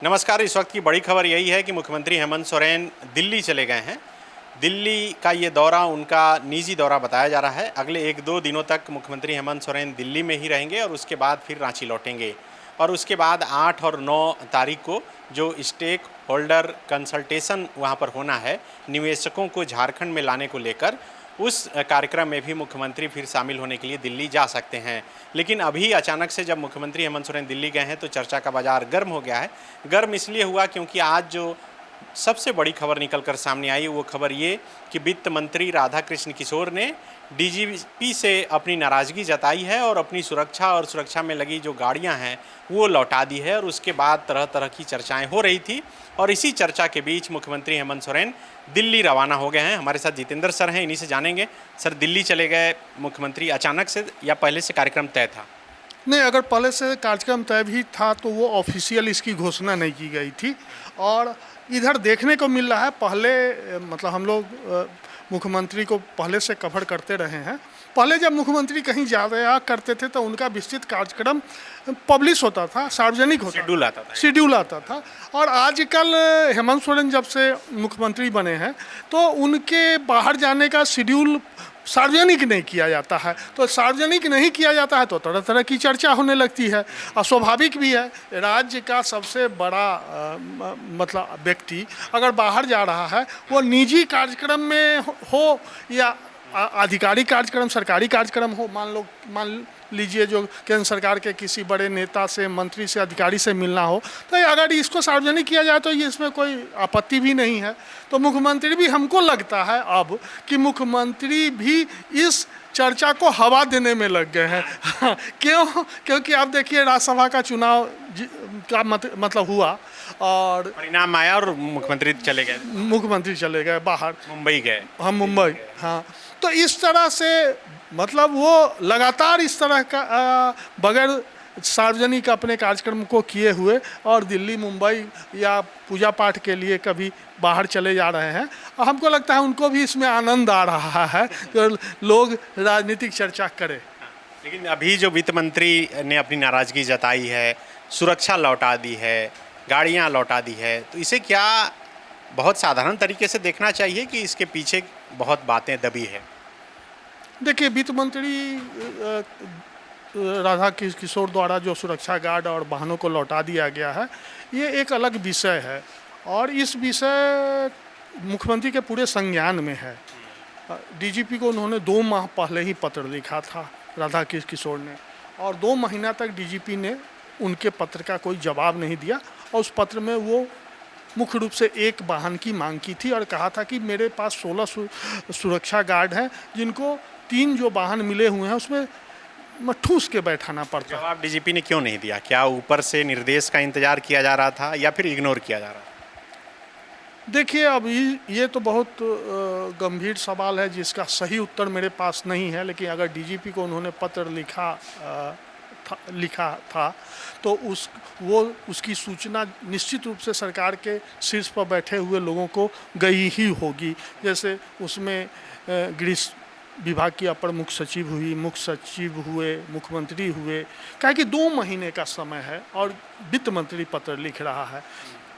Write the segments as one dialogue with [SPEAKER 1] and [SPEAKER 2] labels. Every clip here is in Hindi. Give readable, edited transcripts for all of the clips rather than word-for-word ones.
[SPEAKER 1] नमस्कार। इस वक्त की बड़ी खबर यही है कि मुख्यमंत्री हेमंत सोरेन दिल्ली चले गए हैं। दिल्ली का ये दौरा उनका निजी दौरा बताया जा रहा है। अगले 1-2 दिनों तक मुख्यमंत्री हेमंत सोरेन दिल्ली में ही रहेंगे और उसके बाद फिर रांची लौटेंगे। और उसके बाद 8 और 9 तारीख को जो स्टेक होल्डर कंसल्टेशन वहाँ पर होना है, निवेशकों को झारखंड में लाने को लेकर, उस कार्यक्रम में भी मुख्यमंत्री फिर शामिल होने के लिए दिल्ली जा सकते हैं। लेकिन अभी अचानक से जब मुख्यमंत्री हेमंत सोरेन दिल्ली गए हैं तो चर्चा का बाजार गर्म हो गया है। गर्म इसलिए हुआ क्योंकि आज जो सबसे बड़ी खबर निकलकर सामने आई वो खबर ये कि वित्त मंत्री राधाकृष्ण किशोर ने डीजीपी से अपनी नाराज़गी जताई है और अपनी सुरक्षा में लगी जो गाड़ियां हैं वो लौटा दी है। और उसके बाद तरह तरह की चर्चाएं हो रही थी और इसी चर्चा के बीच मुख्यमंत्री हेमंत सोरेन दिल्ली रवाना हो गए हैं। हमारे साथ जितेंद्र सर हैं, इन्हीं से जानेंगे। सर, दिल्ली चले गए मुख्यमंत्री अचानक से या पहले से कार्यक्रम तय था?
[SPEAKER 2] नहीं, अगर पहले से कार्यक्रम तय भी था तो वो ऑफिशियल इसकी घोषणा नहीं की गई थी। और इधर देखने को मिल रहा है, पहले मतलब हम लोग मुख्यमंत्री को पहले से कवर करते रहे हैं। पहले जब मुख्यमंत्री कहीं जाया करते थे तो उनका विस्तृत कार्यक्रम पब्लिश होता था, सार्वजनिक होता था, शेड्यूल आता था। और आजकल हेमंत सोरेन जब से मुख्यमंत्री बने हैं तो उनके बाहर जाने का शेड्यूल सार्वजनिक नहीं किया जाता है। तो सार्वजनिक नहीं किया जाता है तो तरह तरह की चर्चा होने लगती है। और स्वाभाविक भी है, राज्य का सबसे बड़ा मतलब व्यक्ति अगर बाहर जा रहा है, वो निजी कार्यक्रम में हो या आधिकारिक कार्यक्रम, सरकारी कार्यक्रम हो, मान लीजिए जो केंद्र सरकार के किसी बड़े नेता से, मंत्री से, अधिकारी से मिलना हो, तो अगर इसको सार्वजनिक किया जाए तो ये इसमें कोई आपत्ति भी नहीं है। तो मुख्यमंत्री भी, हमको लगता है अब कि मुख्यमंत्री भी इस चर्चा को हवा देने में लग गए हैं। क्योंकि आप देखिए राज्यसभा का चुनाव का मतलब हुआ और
[SPEAKER 1] परिणाम आया और मुख्यमंत्री चले गए बाहर, मुंबई गए।
[SPEAKER 2] हम मुंबई, हाँ। तो इस तरह से मतलब वो लगातार इस तरह का बगैर सार्वजनिक अपने कार्यक्रम को किए हुए और दिल्ली, मुंबई या पूजा पाठ के लिए कभी बाहर चले जा रहे हैं। और हमको लगता है उनको भी इसमें आनंद आ रहा है कि लोग राजनीतिक चर्चा करें।
[SPEAKER 1] लेकिन अभी जो वित्त मंत्री ने अपनी नाराज़गी जताई है, सुरक्षा लौटा दी है, गाड़ियां लौटा दी है, तो इसे क्या बहुत साधारण तरीके से देखना चाहिए कि इसके पीछे बहुत बातें दबी है?
[SPEAKER 2] देखिए, वित्त मंत्री राधा किशोर द्वारा जो सुरक्षा गार्ड और वाहनों को लौटा दिया गया है, ये एक अलग विषय है और इस विषय मुख्यमंत्री के पूरे संज्ञान में है। डीजीपी को उन्होंने 2 माह पहले ही पत्र लिखा था राधा किशोर ने, और 2 महीना तक डीजीपी ने उनके पत्र का कोई जवाब नहीं दिया। और उस पत्र में वो मुख्य रूप से एक वाहन की मांग की थी और कहा था कि मेरे पास 16 सुरक्षा गार्ड हैं, जिनको 3 जो वाहन मिले हुए हैं उसमें ठूस के बैठाना पड़ता है।
[SPEAKER 1] जवाब डीजीपी ने क्यों नहीं दिया? क्या ऊपर से निर्देश का इंतजार किया जा रहा था या फिर इग्नोर किया जा रहा था?
[SPEAKER 2] देखिए, अब ये तो बहुत गंभीर सवाल है जिसका सही उत्तर मेरे पास नहीं है। लेकिन अगर डीजीपी को उन्होंने पत्र लिखा था तो उसकी सूचना निश्चित रूप से सरकार के शीर्ष पर बैठे हुए लोगों को गई ही होगी। जैसे उसमें गृह विभाग की अपर मुख्य सचिव हुई, मुख्य सचिव हुए, मुख्यमंत्री हुए। क्या कि 2 महीने का समय है और वित्त मंत्री पत्र लिख रहा है,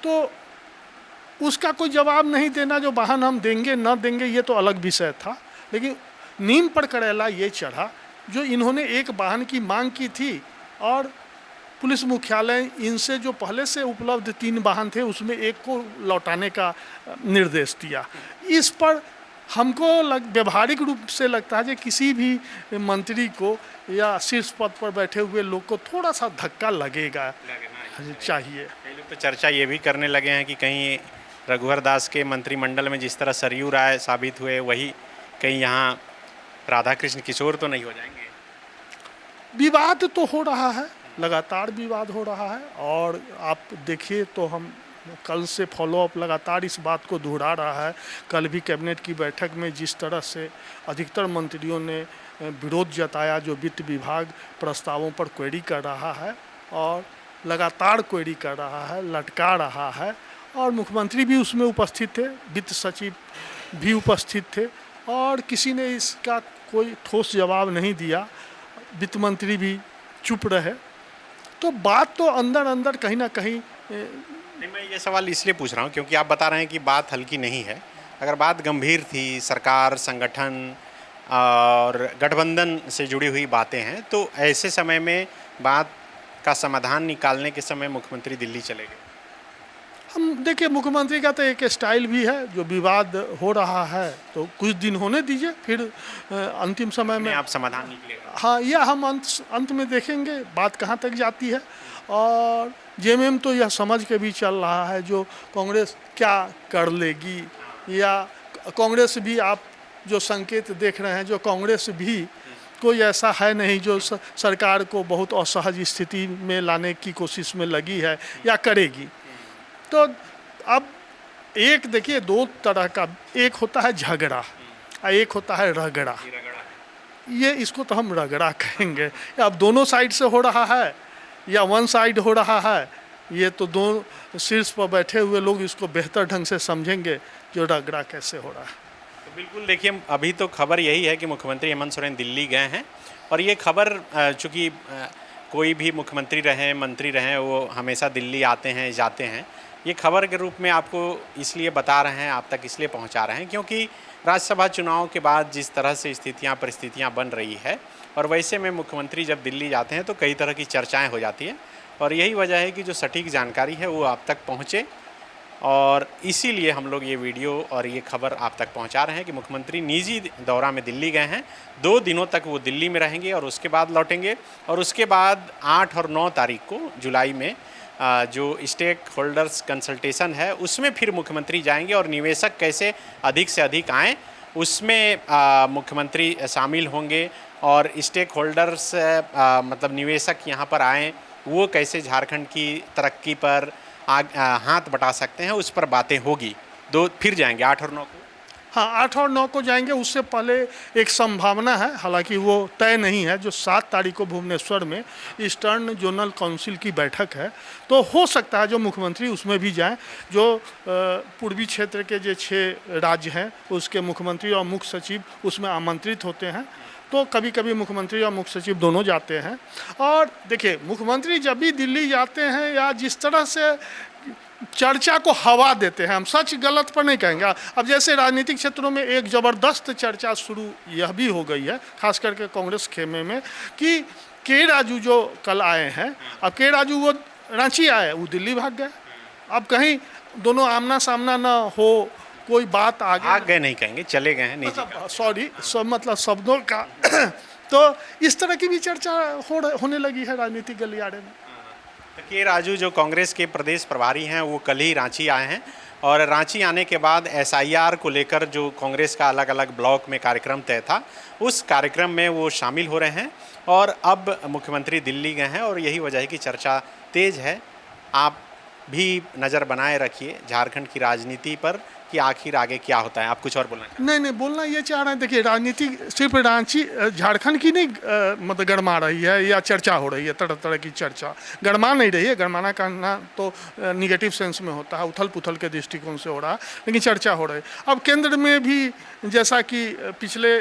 [SPEAKER 2] तो उसका कोई जवाब नहीं देना। जो वाहन हम देंगे न देंगे ये तो अलग विषय था, लेकिन नीम पर करेला ये चढ़ा जो इन्होंने एक वाहन की मांग की थी और पुलिस मुख्यालय इनसे जो पहले से उपलब्ध 3 वाहन थे उसमें एक को लौटाने का निर्देश दिया। इस पर हमको व्यवहारिक रूप से लगता है कि किसी भी मंत्री को या शीर्ष पद पर बैठे हुए लोग को थोड़ा सा धक्का लगेगा चाहिए।
[SPEAKER 1] तो चर्चा ये भी करने लगे हैं कि कहीं रघुवर दास के मंत्रिमंडल में जिस तरह सरयू राय साबित हुए, वही कहीं यहाँ राधाकृष्ण किशोर तो नहीं हो जाएंगे?
[SPEAKER 2] विवाद तो हो रहा है, लगातार विवाद हो रहा है। और आप देखिए तो हम कल से फॉलोअप लगातार इस बात को दोहरा रहा है। कल भी कैबिनेट की बैठक में जिस तरह से अधिकतर मंत्रियों ने विरोध जताया, जो वित्त विभाग प्रस्तावों पर क्वेरी कर रहा है और लगातार क्वेरी कर रहा है, लटका रहा है, और मुख्यमंत्री भी उसमें उपस्थित थे, वित्त सचिव भी उपस्थित थे और किसी ने इसका कोई ठोस जवाब नहीं दिया। वित्त मंत्री भी चुप रहे। तो बात तो अंदर अंदर कहीं ना कहीं
[SPEAKER 1] नहीं, मैं ये सवाल इसलिए पूछ रहा हूँ क्योंकि आप बता रहे हैं कि बात हल्की नहीं है। अगर बात गंभीर थी, सरकार, संगठन और गठबंधन से जुड़ी हुई बातें हैं, तो ऐसे समय में बात का समाधान निकालने के समय मुख्यमंत्री दिल्ली चले गए।
[SPEAKER 2] हम देखिए, मुख्यमंत्री का तो एक स्टाइल भी है, जो विवाद हो रहा है तो कुछ दिन होने दीजिए, फिर अंतिम समय में
[SPEAKER 1] आप समाधान निकलेगा।
[SPEAKER 2] हाँ, या हम अंत में देखेंगे बात कहाँ तक जाती है। और जेएमएम तो यह समझ के भी चल रहा है जो कांग्रेस क्या कर लेगी, या कांग्रेस भी, आप जो संकेत देख रहे हैं, जो कांग्रेस भी कोई ऐसा है नहीं जो सरकार को बहुत असहज स्थिति में लाने की कोशिश में लगी है या करेगी। तो अब एक देखिए, दो तरह का, एक होता है झगड़ा और एक होता है रगड़ा। ये इसको तो हम रगड़ा कहेंगे। अब दोनों साइड से हो रहा है या वन साइड हो रहा है, ये तो दो शीर्ष पर बैठे हुए लोग इसको बेहतर ढंग से समझेंगे जो रगड़ा कैसे हो रहा है।
[SPEAKER 1] तो बिल्कुल देखिए, अभी तो खबर यही है कि मुख्यमंत्री हेमंत सोरेन दिल्ली गए हैं, और ये खबर चूँकि कोई भी मुख्यमंत्री रहें, मंत्री रहें, वो हमेशा दिल्ली आते हैं, जाते हैं। ये खबर के रूप में आपको इसलिए बता रहे हैं, आप तक इसलिए पहुंचा रहे हैं क्योंकि राज्यसभा चुनाव के बाद जिस तरह से स्थितियां, परिस्थितियां बन रही है, और वैसे में मुख्यमंत्री जब दिल्ली जाते हैं तो कई तरह की चर्चाएं हो जाती हैं, और यही वजह है कि जो सटीक जानकारी है वो आप तक पहुंचे, और इसीलिए हम लोग ये वीडियो और ये खबर आप तक पहुंचा रहे हैं कि मुख्यमंत्री निजी दौरा में दिल्ली गए हैं। 2 दिनों तक वो दिल्ली में रहेंगे और उसके बाद लौटेंगे, और उसके बाद 8 और 9 तारीख को जुलाई में जो स्टेक होल्डर्स कंसल्टेशन है उसमें फिर मुख्यमंत्री जाएंगे, और निवेशक कैसे अधिक से अधिक आएँ उसमें मुख्यमंत्री शामिल होंगे, और स्टेक होल्डर्स मतलब निवेशक यहाँ पर आएँ, वो कैसे झारखंड की तरक्की पर हाथ बटा सकते हैं, उस पर बातें होगी। फिर जाएंगे 8 और 9 को।
[SPEAKER 2] हाँ, 8 और 9 को जाएंगे। उससे पहले एक संभावना है, हालांकि वो तय नहीं है, जो 7 तारीख को भुवनेश्वर में ईस्टर्न जोनल काउंसिल की बैठक है, तो हो सकता है जो मुख्यमंत्री उसमें भी जाएं। जो पूर्वी क्षेत्र के जो 6 राज्य हैं उसके मुख्यमंत्री और मुख्य सचिव उसमें आमंत्रित होते हैं, तो कभी कभी मुख्यमंत्री और मुख्य सचिव दोनों जाते हैं। और देखिए, मुख्यमंत्री जब भी दिल्ली जाते हैं या जिस तरह से चर्चा को हवा देते हैं, हम सच गलत पर नहीं कहेंगे। अब जैसे राजनीतिक क्षेत्रों में एक ज़बरदस्त चर्चा शुरू यह भी हो गई है, खास करके कांग्रेस खेमे में, कि के राजू जो कल आए हैं, अब के राजू वो रांची आए, वो दिल्ली भाग गए। अब कहीं दोनों आमना सामना ना हो, कोई बात आगे
[SPEAKER 1] गए नहीं कहेंगे, चले गए हैं,
[SPEAKER 2] सॉरी मतलब शब्दों का तो इस तरह की भी चर्चा होने लगी है राजनीतिक गलियारे में।
[SPEAKER 1] के राजू जो कांग्रेस के प्रदेश प्रभारी हैं, वो कल ही रांची आए हैं, और रांची आने के बाद SIR को लेकर जो कांग्रेस का अलग अलग ब्लॉक में कार्यक्रम तय था, उस कार्यक्रम में वो शामिल हो रहे हैं, और अब मुख्यमंत्री दिल्ली गए हैं, और यही वजह है कि चर्चा तेज है। आप भी नज़र बनाए रखिए झारखंड की राजनीति पर कि आखिर आगे क्या होता है। आप कुछ और बोलना चाहते हैं?
[SPEAKER 2] नहीं, बोलना ये चाह रहे हैं, देखिए, राजनीति सिर्फ रांची झारखंड की नहीं मतलब गरमा रही है या चर्चा हो रही है, तरह तरह की चर्चा गरमा नहीं रही है। गरमाना कहना तो निगेटिव सेंस में होता है, उथल पुथल के दृष्टिकोण से हो रहा है, लेकिन चर्चा हो रही है। अब केंद्र में भी जैसा कि पिछले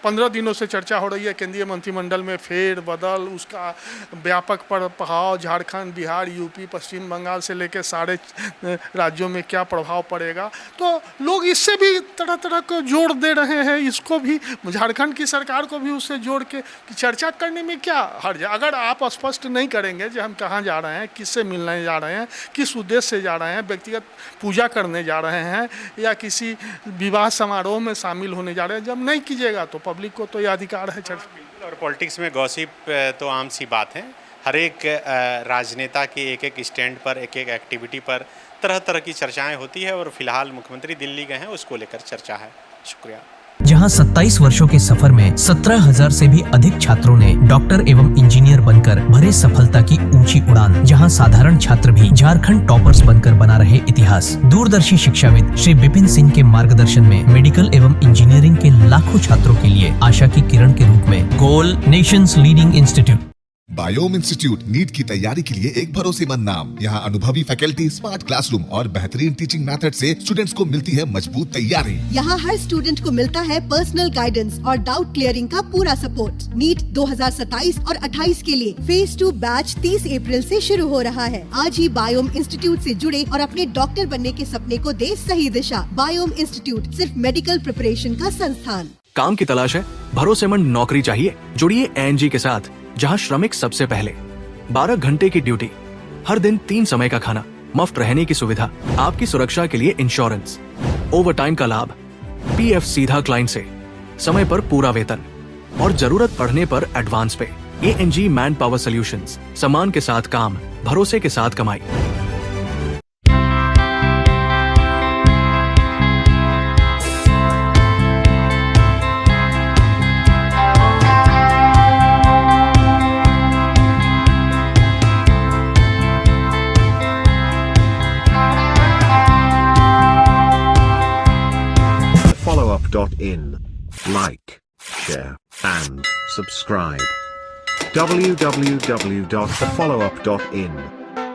[SPEAKER 2] 15 दिनों से चर्चा हो रही है, केंद्रीय मंत्रिमंडल में फेर बदल, उसका व्यापक प्रभाव झारखंड, बिहार, यूपी, पश्चिम बंगाल से लेकर सारे राज्यों में क्या प्रभाव पड़ेगा, तो लोग इससे भी तरह तरह को जोड़ दे रहे हैं। इसको भी, झारखंड की सरकार को भी उससे जोड़ के चर्चा करने में क्या हर्ज है। अगर आप स्पष्ट नहीं करेंगे कि हम कहाँ जा रहे हैं, किससे मिलने जा रहे हैं, किस उद्देश्य से जा रहे हैं, व्यक्तिगत पूजा करने जा रहे हैं या किसी विवाह समारोह में शामिल होने जा रहे हैं, जब नहीं कीजिएगा तो पब्लिक को तो यह अधिकार है चर्चा।
[SPEAKER 1] और पॉलिटिक्स में गॉसिप तो आम सी बात है, हर एक राजनेता के एक एक स्टैंड पर, एक एक एक्टिविटी पर तरह तरह की चर्चाएं होती है, और फिलहाल मुख्यमंत्री दिल्ली गए हैं, उसको लेकर चर्चा है। शुक्रिया।
[SPEAKER 3] जहां 27 वर्षों के सफर में 17,000 से भी अधिक छात्रों ने डॉक्टर एवं इंजीनियर बनकर भरे सफलता की ऊंची उड़ान, जहां साधारण छात्र भी झारखंड टॉपर्स बनकर बना रहे इतिहास। दूरदर्शी शिक्षाविद श्री विपिन सिंह के मार्गदर्शन में मेडिकल एवं इंजीनियरिंग के लाखों छात्रों के लिए आशा की किरण के रूप में Goal nation's leading institute
[SPEAKER 4] Biome institute NEET की तैयारी के लिए एक भरोसेमंद नाम। यहाँ अनुभवी फैकल्टी, स्मार्ट क्लासरूम और बेहतरीन टीचिंग मेथड से स्टूडेंट्स को मिलती है मजबूत तैयारी।
[SPEAKER 5] यहाँ हर स्टूडेंट को मिलता है पर्सनल गाइडेंस और डाउट क्लियरिंग का पूरा सपोर्ट। नीट 2027 और 28 के लिए फेज 2 बैच 30 अप्रैल से शुरू हो रहा है। आज ही बायोम इंस्टीट्यूट से जुड़े और अपने डॉक्टर बनने के सपने को दे सही दिशा। बायोम इंस्टीट्यूट सिर्फ मेडिकल प्रिपरेशन का संस्थान।
[SPEAKER 6] काम की तलाश है, भरोसेमंद नौकरी चाहिए, जुड़िए ANG के साथ, जहां श्रमिक सबसे पहले। 12 घंटे की ड्यूटी, हर दिन 3 समय का खाना, मुफ्त रहने की सुविधा, आपकी सुरक्षा के लिए इंश्योरेंस, ओवर टाइम का लाभ, PF सीधा क्लाइंट से, समय पर पूरा वेतन और जरूरत पड़ने पर एडवांस पे। ANG मैन पावर सॉल्यूशंस, सम्मान के साथ काम, भरोसे के साथ कमाई।
[SPEAKER 7] followup.in. Like, share, and subscribe. www.thefollowup.in